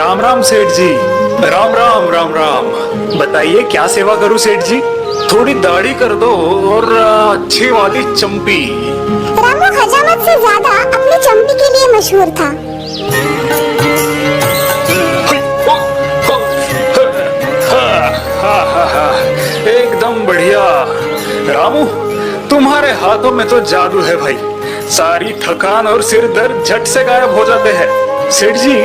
राम राम सेठ जी। राम राम राम राम। बताइए क्या सेवा करूं सेठ जी? थोड़ी दाढ़ी कर दो और अच्छी वाली चंपी। रामू हजामत से ज्यादा अपनी चंपी के लिए मशहूर था। एकदम बढ़िया। रामू तुम्हारे हाथों में तो जादू है भाई। सारी थकान और सिर दर्द झट से गायब हो जाते हैं। सेठ जी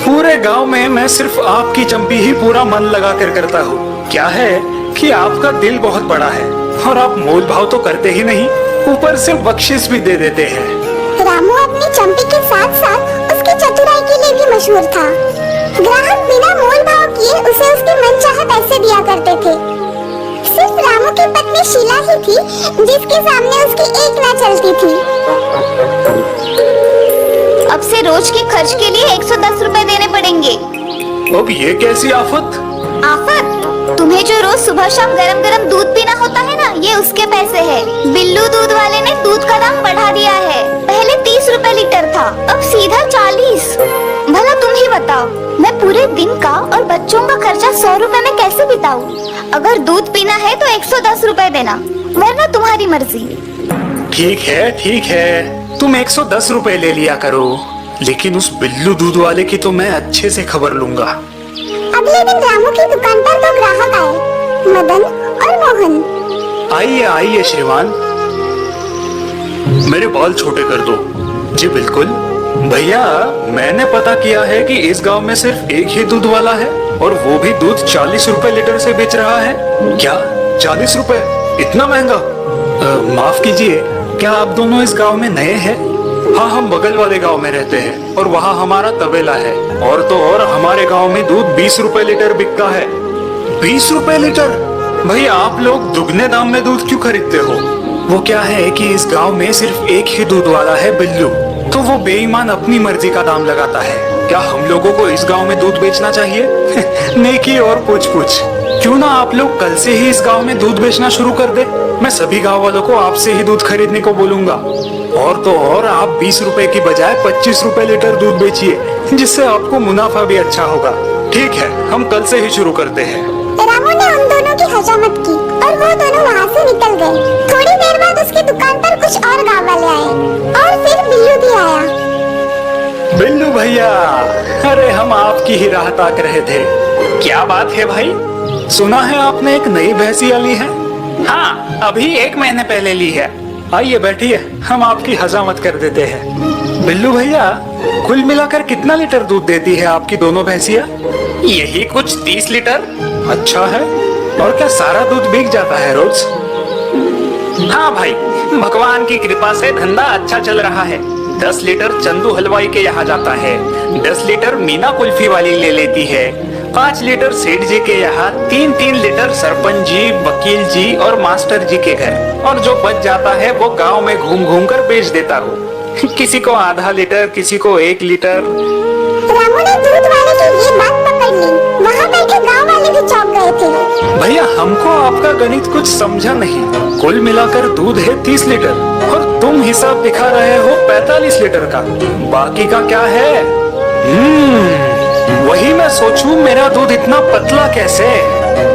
पूरे गांव में मैं सिर्फ आपकी चंपी ही पूरा मन लगा कर करता हूँ। क्या है कि आपका दिल बहुत बड़ा है और आप मोल भाव तो करते ही नहीं, ऊपर से बख्शिश भी दे देते हैं। रामू अपनी चंपी के साथ साथ उसकी चतुराई के लिए भी मशहूर था। ग्राहक बिना मोल भाव किए उसे उसके मनचाहे पैसे दिया करते थे। सिर्फ रामू की पत्नी शीला ही थी जिसके सामने उसकी एक ना चलती थी। अब से रोज के खर्च के लिए 110 रुपए देने पड़ेंगे। अब ये कैसी आफत? आफत? तुम्हें जो रोज सुबह शाम गरम गरम दूध पीना होता है ना, ये उसके पैसे है। बिल्लू दूध वाले ने दूध का दाम बढ़ा दिया है। पहले 30 रुपए लीटर था, अब सीधा 40। भला तुम ही बताओ, मैं पूरे दिन का और बच्चों का खर्चा 100 रुपए में कैसे बिताऊं? अगर दूध पीना है तो 110 रुपए देना, वरना तुम्हारी मर्जी। ठीक है, तुम 110 रुपए ले लिया करो, लेकिन उस बिल्लू दूध वाले की तो मैं अच्छे से खबर लूंगा। अगले दिन रामू की दुकान पर 2 ग्राहक आए, मदन और मोहन। आइए आइए श्रीमान, मेरे बाल छोटे कर दो। जी बिल्कुल भैया, मैंने पता किया है कि इस गांव में सिर्फ एक ही दूध वाला है और वो भी दूध 40 रुपए लीटर से बेच रहा है। क्या 40 रुपए? इतना महंगा? माफ कीजिए, क्या आप दोनों इस गांव में नए हैं? हाँ, हम बगल वाले गांव में रहते हैं और वहाँ हमारा तबेला है। और तो और हमारे गांव में दूध 20 रुपए लीटर बिकता है। 20 रुपए लीटर? भैया आप लोग दुगने दाम में दूध क्यों खरीदते हो? वो क्या है कि इस गांव में सिर्फ एक ही दूध वाला है, बिल्लू, तो वो बेईमान अपनी मर्जी का दाम लगाता है। क्या हम लोगों को इस गांव में दूध बेचना चाहिए? नेकी और पूछ क्यों ना आप लोग कल से ही इस गांव में दूध बेचना शुरू कर दे। मैं सभी गांव वालों को आपसे ही दूध खरीदने को बोलूंगा। और तो और आप 20 रुपए की बजाय 25 रुपए लीटर दूध बेचिए, जिससे आपको मुनाफा भी अच्छा होगा। ठीक है, हम कल से ही शुरू करते हैं। रामू ने उन दोनों की हजामत की और वो दोनों वहाँ से निकल गए। थोड़ी देर बाद उसकी दुकान पर कुछ और गांव वाले आए और फिर बिल्लू भी आया। बिल्लू भैया, अरे हम आपकी ही राह ताक रहे थे। क्या बात है भाई? सुना है आपने एक नई भैंसिया ली है? हाँ, अभी 1 महीने पहले ली है। आइए बैठिए, हम आपकी हजामत कर देते हैं। बिल्लू भैया, कुल मिलाकर कितना लीटर दूध देती है आपकी दोनों भैंसिया? यही कुछ 30 लीटर। अच्छा है, और क्या सारा दूध बिक जाता है रोज? हाँ भाई, भगवान की कृपा से धंधा अच्छा चल रहा है। 10 लीटर चंदू हलवाई के यहाँ जाता है, 10 लीटर मीना कुल्फी वाली ले लेती है, 5 लीटर सेठ जी के यहाँ, 3-3 लीटर सरपंच जी, वकील जी और मास्टर जी के घर, और जो बच जाता है वो गांव में घूम घूम कर बेच देता हूँ। किसी को आधा लीटर, किसी को 1 लीटर। रामू ने दूध वाले की ये बात पकड़ ली। वहाँ बैठे गांव वाले भी चौंक गए थे। भैया हमको आपका गणित कुछ समझा नहीं। कुल मिलाकर दूध है 30 लीटर और तुम हिसाब दिखा रहे हो 45 लीटर का। बाकी का क्या है? वही मैं सोचूं, मेरा दूध इतना पतला कैसे?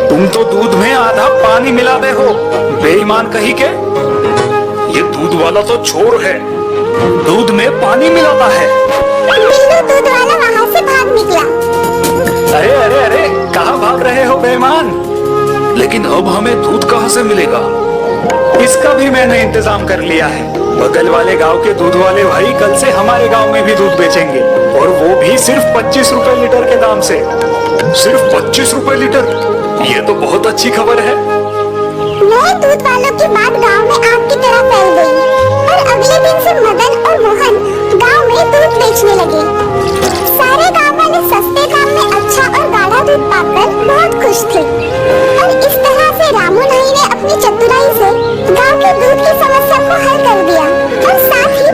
तुम तो दूध में आधा पानी मिलाते हो, बेईमान कहीं के। ये दूध वाला तो चोर है, दूध में पानी मिलाता है। बिल्लू दूध वाला वहाँ से भाग निकला। अरे अरे अरे, कहाँ भाग रहे हो बेईमान? लेकिन अब हमें दूध कहाँ से मिलेगा? इसका भी मैंने इंतजाम कर लिया है। बगल वाले गांव के दूध वाले भाई कल से हमारे गांव में भी दूध बेचेंगे, और वो भी सिर्फ 25 रुपए लीटर के दाम से। सिर्फ 25 रुपए लीटर? ये तो बहुत अच्छी खबर है। नए दूध वालों की बात गांव में आग की तरह फैल गई और अगले दिन से मदन और मोहन गांव में दूध बेचने लगे।